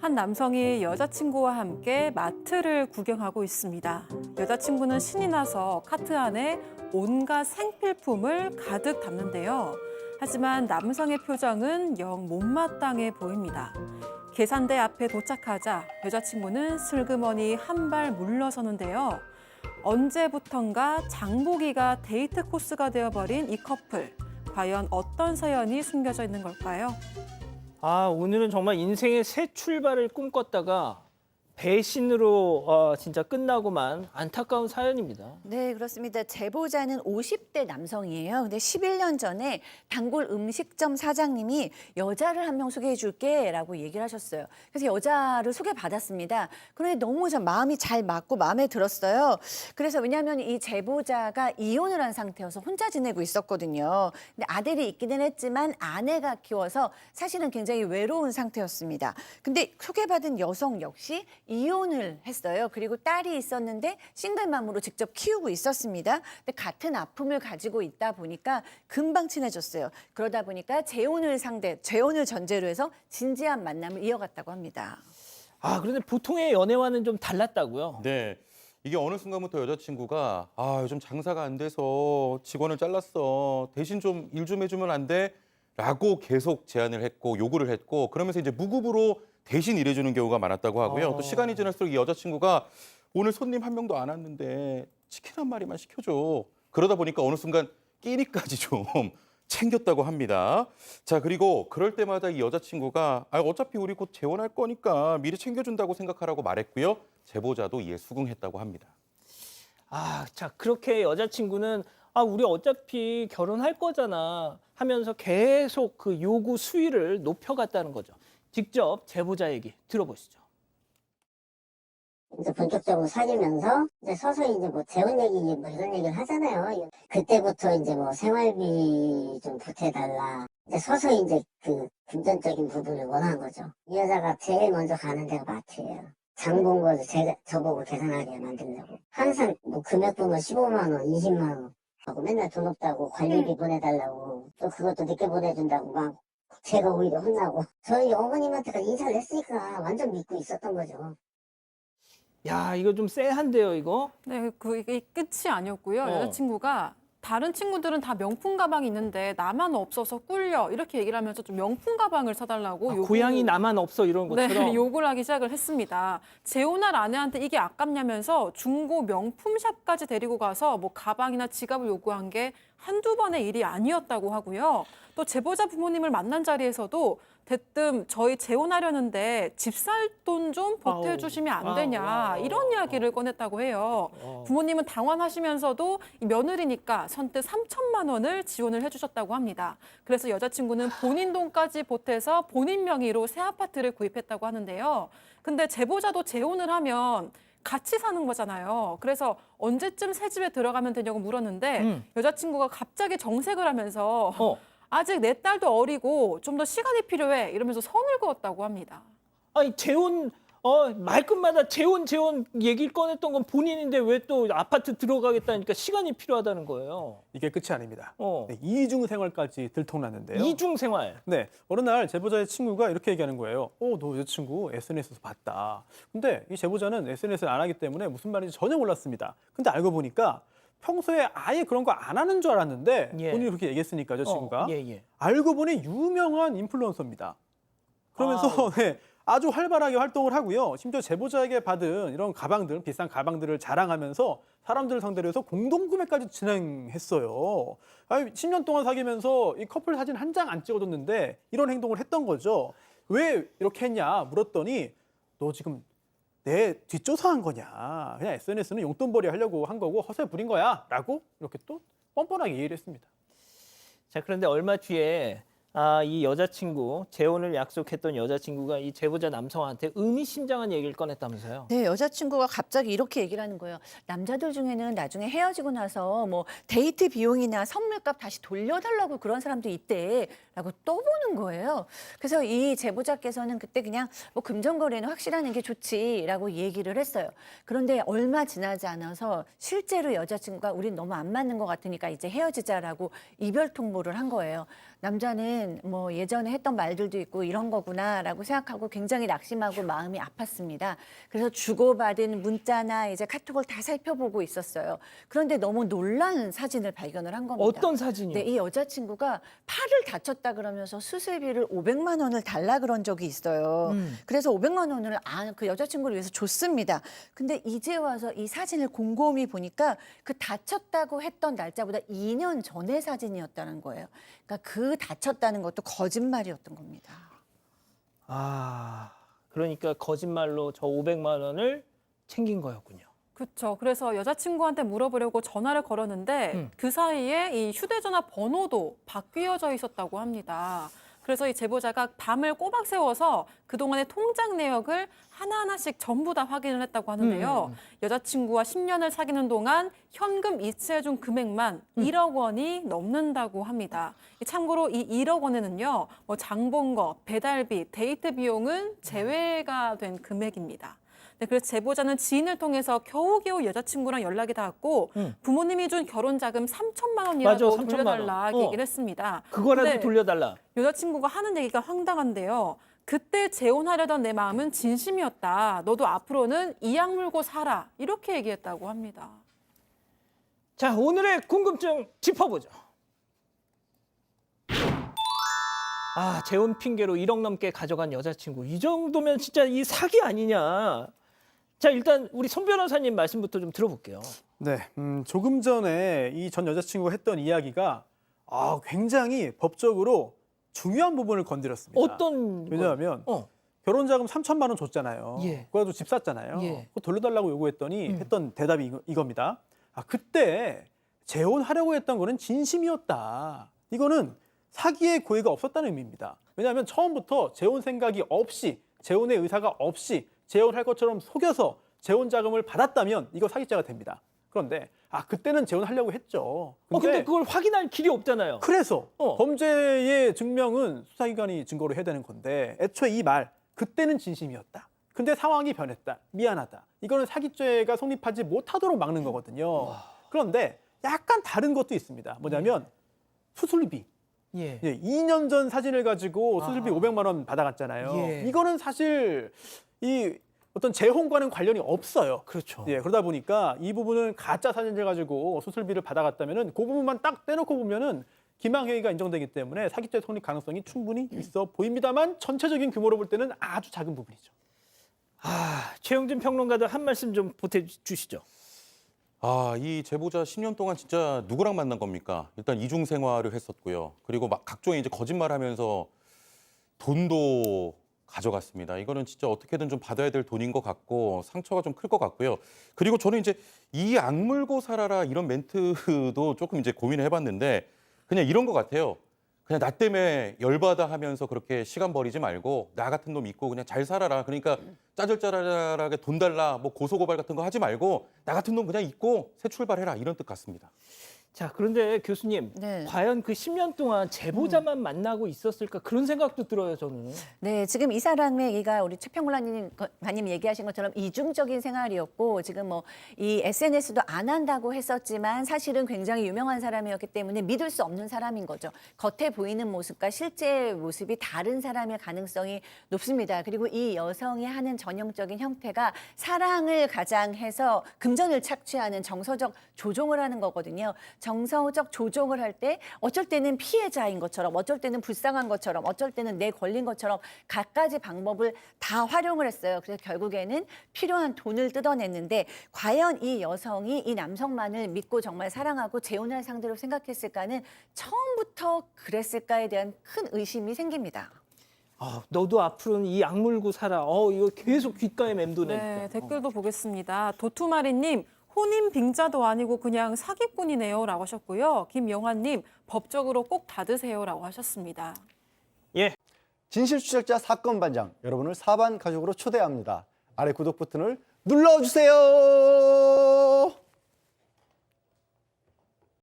한 남성이 여자친구와 함께 마트를 구경하고 있습니다. 여자친구는 신이 나서 카트 안에 온갖 생필품을 가득 담는데요. 하지만 남성의 표정은 영 못마땅해 보입니다. 계산대 앞에 도착하자 여자친구는 슬그머니 한 발 물러서는데요. 언제부턴가 장보기가 데이트 코스가 되어버린 이 커플. 과연 어떤 사연이 숨겨져 있는 걸까요? 오늘은 정말 인생의 새 출발을 꿈꿨다가 배신으로 진짜 끝나고만 안타까운 사연입니다. 네, 그렇습니다. 제보자는 50대 남성이에요. 근데 11년 전에 단골 음식점 사장님이 여자를 한 명 소개해 줄게라고 얘기를 하셨어요. 그래서 여자를 소개받았습니다. 그런데 너무 마음이 잘 맞고 마음에 들었어요. 그래서 왜냐하면 이 제보자가 이혼을 한 상태여서 혼자 지내고 있었거든요. 근데 아들이 있기는 했지만 아내가 키워서 사실은 굉장히 외로운 상태였습니다. 근데 소개받은 여성 역시 이혼을 했어요. 그리고 딸이 있었는데 싱글맘으로 직접 키우고 있었습니다. 근데 같은 아픔을 가지고 있다 보니까 금방 친해졌어요. 그러다 보니까 재혼을 전제로 해서 진지한 만남을 이어갔다고 합니다. 그런데 보통의 연애와는 좀 달랐다고요? 네. 이게 어느 순간부터 여자친구가 요즘 장사가 안 돼서 직원을 잘랐어. 대신 좀 일 좀 해주면 안 돼? 라고 계속 제안을 했고 요구를 했고 그러면서 이제 무급으로 대신 일해주는 경우가 많았다고 하고요. 또 시간이 지날수록 이 여자친구가 오늘 손님 한 명도 안 왔는데 치킨 한 마리만 시켜줘. 그러다 보니까 어느 순간 끼니까지 좀 챙겼다고 합니다. 자, 그리고 그럴 때마다 이 여자친구가 어차피 우리 곧 재혼할 거니까 미리 챙겨준다고 생각하라고 말했고요. 제보자도 이에 수긍했다고 합니다. 자, 그렇게 여자친구는 우리 어차피 결혼할 거잖아 하면서 계속 그 요구 수위를 높여갔다는 거죠. 직접 제보자 얘기 들어보시죠. 이제 본격적으로 사귀면서 이제 서서히 이제 뭐 재혼 얘기 뭐 이런 얘기를 하잖아요. 그때부터 이제 뭐 생활비 좀 보태달라. 이제 서서히 이제 그 금전적인 부분을 원한 거죠. 이 여자가 제일 먼저 가는 데가 마트예요. 장 본 거를 저보고 계산하게 만들려고. 항상 뭐 금액 보면 15만 원, 20만 원 하고 맨날 돈 없다고 관리비 보내달라고 또 그것도 늦게 보내준다고 막 제가 오히려 혼나고 저희 어머님한테가 인사를 했으니까 완전 믿고 있었던 거죠. 야, 이거 좀 쎄한데요, 이거? 네, 이게 끝이 아니었고요. 여자친구가 다른 친구들은 다 명품 가방이 있는데 나만 없어서 꿀려 이렇게 얘기를 하면서 좀 명품 가방을 사달라고 고양이 나만 없어 이런 것처럼. 네, 요구를 하기 시작을 했습니다. 재혼할 아내한테 이게 아깝냐면서 중고 명품샵까지 데리고 가서 뭐 가방이나 지갑을 요구한 게 한두 번의 일이 아니었다고 하고요. 또 제보자 부모님을 만난 자리에서도 대뜸 저희 재혼하려는데 집 살 돈 좀 보태주시면 안 되냐 이런 이야기를 꺼냈다고 해요. 부모님은 당황하시면서도 이 며느리니까 선뜻 3천만 원을 지원을 해주셨다고 합니다. 그래서 여자친구는 본인 돈까지 보태서 본인 명의로 새 아파트를 구입했다고 하는데요. 근데 제보자도 재혼을 하면 같이 사는 거잖아요. 그래서 언제쯤 새 집에 들어가면 되냐고 물었는데 여자친구가 갑자기 정색을 하면서 아직 내 딸도 어리고 좀 더 시간이 필요해 이러면서 선을 그었다고 합니다. 재혼 말끝마다 재혼 얘기를 꺼냈던 건 본인인데 왜 또 아파트 들어가겠다니까 시간이 필요하다는 거예요. 이게 끝이 아닙니다. 어. 네, 이중 생활까지 들통났는데요. 이중 생활. 네, 어느 날 제보자의 친구가 이렇게 얘기하는 거예요. 너 여자친구 SNS에서 봤다. 근데 이 제보자는 SNS를 안 하기 때문에 무슨 말인지 전혀 몰랐습니다. 근데 알고 보니까 평소에 아예 그런 거 안 하는 줄 알았는데 본인이 그렇게 얘기했으니까 여자친구가 알고 보니 유명한 인플루언서입니다. 그러면서 네, 아주 활발하게 활동을 하고요. 심지어 제보자에게 받은 이런 가방들, 비싼 가방들을 자랑하면서 사람들을 상대로 해서 공동구매까지 진행했어요. 10년 동안 사귀면서 이 커플 사진 한 장 안 찍어줬는데 이런 행동을 했던 거죠. 왜 이렇게 했냐 물었더니 너 지금 내 뒷조사한 거냐. 그냥 SNS는 용돈벌이 하려고 한 거고 허세 부린 거야. 라고 이렇게 또 뻔뻔하게 얘기를 했습니다. 자, 그런데 얼마 뒤에 이 여자친구, 재혼을 약속했던 여자친구가 이 제보자 남성한테 의미심장한 얘기를 꺼냈다면서요. 네, 여자친구가 갑자기 이렇게 얘기를 하는 거예요. 남자들 중에는 나중에 헤어지고 나서 뭐 데이트 비용이나 선물값 다시 돌려달라고 그런 사람도 있대라고 떠보는 거예요. 그래서 이 제보자께서는 그때 그냥 뭐 금전거래는 확실하는 게 좋지라고 얘기를 했어요. 그런데 얼마 지나지 않아서 실제로 여자친구가 우린 너무 안 맞는 것 같으니까 이제 헤어지자라고 이별 통보를 한 거예요. 남자는 보면은 뭐 예전에 했던 말들도 있고 이런 거구나라고 생각하고 굉장히 낙심하고 마음이 아팠습니다. 그래서 주고받은 문자나 이제 카톡을 다 살펴보고 있었어요. 그런데 너무 놀란 사진을 발견을 한 겁니다. 어떤 사진이요? 네, 이 여자친구가 팔을 다쳤다 그러면서 수술비를 500만 원을 달라 그런 적이 있어요. 그래서 500만 원을 그 여자친구를 위해서 줬습니다. 근데 이제 와서 이 사진을 곰곰이 보니까 그 다쳤다고 했던 날짜보다 2년 전의 사진이었다는 거예요. 그러니까 그 다쳤다는 것도 거짓말이었던 겁니다. 아, 그러니까 거짓말로 저 500만 원을 챙긴 거였군요. 그렇죠. 그래서 여자친구한테 물어보려고 전화를 걸었는데 그 사이에 이 휴대전화 번호도 바뀌어져 있었다고 합니다. 그래서 이 제보자가 밤을 꼬박 세워서 그동안의 통장 내역을 하나하나씩 전부 다 확인을 했다고 하는데요. 여자친구와 10년을 사귀는 동안 현금 이체해준 금액만 1억 원이 넘는다고 합니다. 참고로 이 1억 원에는요, 뭐 장본거, 배달비, 데이트 비용은 제외가 된 금액입니다. 네, 그래서 제보자는 지인을 통해서 겨우겨우 여자친구랑 연락이 닿았고 부모님이 준 결혼 자금 3천만 원이라도 맞아, 3천만 원. 돌려달라 얘기를 했습니다. 그거라도 근데 돌려달라. 여자친구가 하는 얘기가 황당한데요. 그때 재혼하려던 내 마음은 진심이었다. 너도 앞으로는 이 약 물고 살아. 이렇게 얘기했다고 합니다. 자, 오늘의 궁금증 짚어보죠. 아, 재혼 핑계로 1억 넘게 가져간 여자친구. 이 정도면 진짜 이 사기 아니냐. 자, 일단 우리 손 변호사님 말씀부터 좀 들어볼게요. 네, 조금 전에 이 전 여자친구가 했던 이야기가 굉장히 법적으로 중요한 부분을 건드렸습니다. 어떤 왜냐하면 결혼 자금 3천만 원 줬잖아요. 예. 그래도 집 샀잖아요. 예. 그거 돌려달라고 요구했더니 했던 대답이 이겁니다. 그때 재혼하려고 했던 거는 진심이었다. 이거는 사기의 고의가 없었다는 의미입니다. 왜냐하면 처음부터 재혼 생각이 없이, 재혼의 의사가 없이 재혼할 것처럼 속여서 재혼 자금을 받았다면 이거 사기죄가 됩니다. 그런데 그때는 재혼하려고 했죠. 근데 그걸 확인할 길이 없잖아요. 그래서 범죄의 증명은 수사기관이 증거로 해야 되는 건데 애초에 이 말, 그때는 진심이었다. 근데 상황이 변했다. 미안하다. 이거는 사기죄가 성립하지 못하도록 막는 거거든요. 그런데 약간 다른 것도 있습니다. 뭐냐면 수술비. 예. 2년 전 사진을 가지고 수술비 500만 원 받아갔잖아요. 예. 이거는 사실 이 어떤 재혼과는 관련이 없어요. 그렇죠. 예, 그러다 보니까 이 부분은 가짜 사진을 가지고 수술비를 받아갔다면은 그 부분만 딱 떼놓고 보면은 기망행위가 인정되기 때문에 사기죄 성립 가능성이 충분히 있어 보입니다만 전체적인 규모로 볼 때는 아주 작은 부분이죠. 최영진 평론가도 한 말씀 좀 보태주시죠. 이 제보자 10년 동안 진짜 누구랑 만난 겁니까? 일단 이중 생활을 했었고요. 그리고 막 각종의 이제 거짓말하면서 돈도 가져갔습니다. 이거는 진짜 어떻게든 좀 받아야 될 돈인 것 같고 상처가 좀 클 것 같고요. 그리고 저는 이제 이 악물고 살아라 이런 멘트도 조금 이제 고민을 해봤는데 그냥 이런 것 같아요. 그냥 나 때문에 열받아 하면서 그렇게 시간 버리지 말고 나 같은 놈 있고 그냥 잘 살아라. 그러니까 짜잘짜잘하게 돈 달라 뭐 고소고발 같은 거 하지 말고 나 같은 놈 그냥 있고 새 출발해라 이런 뜻 같습니다. 자, 그런데 교수님, 네. 과연 그 10년 동안 제보자만 만나고 있었을까 그런 생각도 들어요, 저는. 네, 지금 이 사람의 얘기가 우리 최평론가님 얘기하신 것처럼 이중적인 생활이었고 지금 뭐 이 SNS도 안 한다고 했었지만 사실은 굉장히 유명한 사람이었기 때문에 믿을 수 없는 사람인 거죠. 겉에 보이는 모습과 실제 모습이 다른 사람일 가능성이 높습니다. 그리고 이 여성이 하는 전형적인 형태가 사랑을 가장해서 금전을 착취하는 정서적 조종을 하는 거거든요. 정서적 조종을 할 때 어쩔 때는 피해자인 것처럼 어쩔 때는 불쌍한 것처럼 어쩔 때는 내 권리인 것처럼 갖가지 방법을 다 활용을 했어요. 그래서 결국에는 필요한 돈을 뜯어냈는데 과연 이 여성이 이 남성만을 믿고 정말 사랑하고 재혼할 상대로 생각했을까는 처음부터 그랬을까에 대한 큰 의심이 생깁니다. 너도 앞으로는 이 악물고 살아. 이거 계속 귓가에 맴도네. 네, 댓글도 보겠습니다. 도투마리님, 혼인 빙자도 아니고 그냥 사기꾼이네요 라고 하셨고요. 김영환님, 법적으로 꼭 받으세요 라고 하셨습니다. 예. 진실추적자 사건 반장, 여러분을 사반 가족으로 초대합니다. 아래 구독 버튼을 눌러주세요.